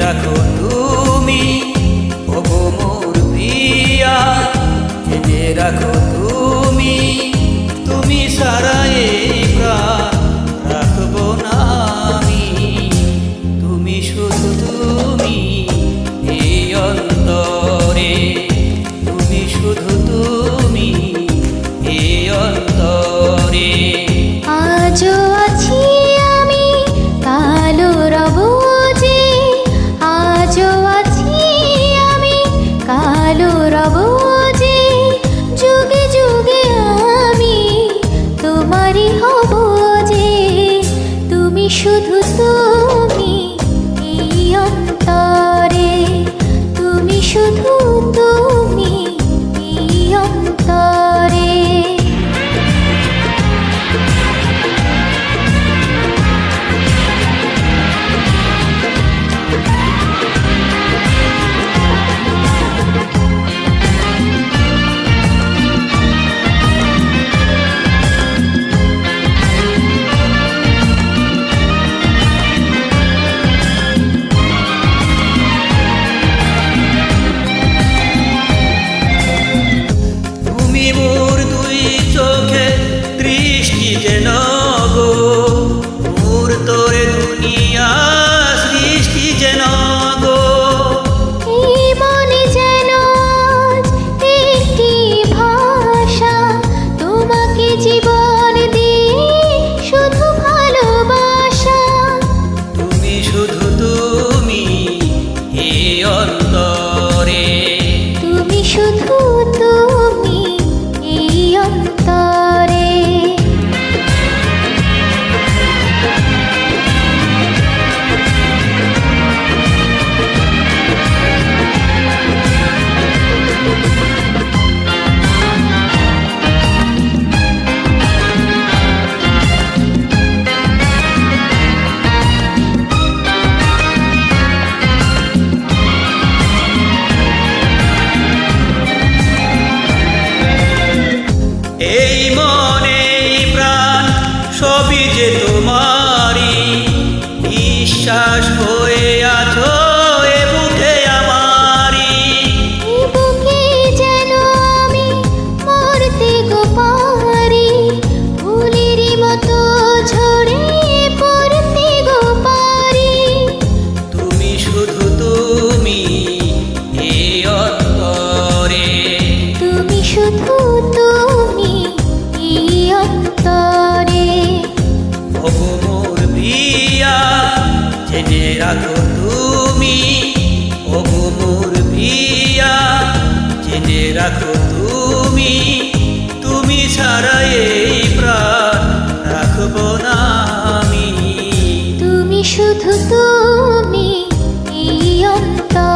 রাখো তুমি, ওগো মোর প্রিয়া, জেনে রাখো তুমি, তুমি ছাড়া এই প্রাণ রাখবো না আমি। তুমি শুধু তুমি এই অন্তরে, তুমি শুধু তুমি এই অন্তরে। আজও আছি আমি, কালো রব যে, আজও আছি আমি, কালো রব যে, যুগে যুগে আমি তোমারই হব যে। তুমি শুধু তুমি এই অন্তরে, তুমি শুধু তুমি এই অন্তরে। তুমি মোর দুই চোখে দৃষ্টি যেন গো, মোর তোরে দুনিয়া সৃষ্টি যেন গো। এই মনে যেন আজ একটি ভাষা, তোমাকে জীবন দিয়ে শুধু ভালোবাসা। তুমি শুধু তুমি এই অন্তরে, তুমি শুধু তুমি এই অন্তরে। এই মনে প্রাণ সবই যে তোমারই, বিশ্বাস হয়ে আছো এ বুকে আমারই। এই বুকে যেন আমি মরতে গো পারি, ফুলেরই মতো ঝরে পড়তে গো পারি। তুমি শুধু তুমি এই অন্তরে, তুমি শুধু তুমি এই অন্তরে। ওগো মোর প্রিয়া, জেনে রাখো তুমি, ওগো মোর প্রিয়া, জেনে রাখো তুমি, তুমি ছাড়া এই প্রাণ রাখবো না আমি। তুমি শুধু তুমি এই অন্তরে।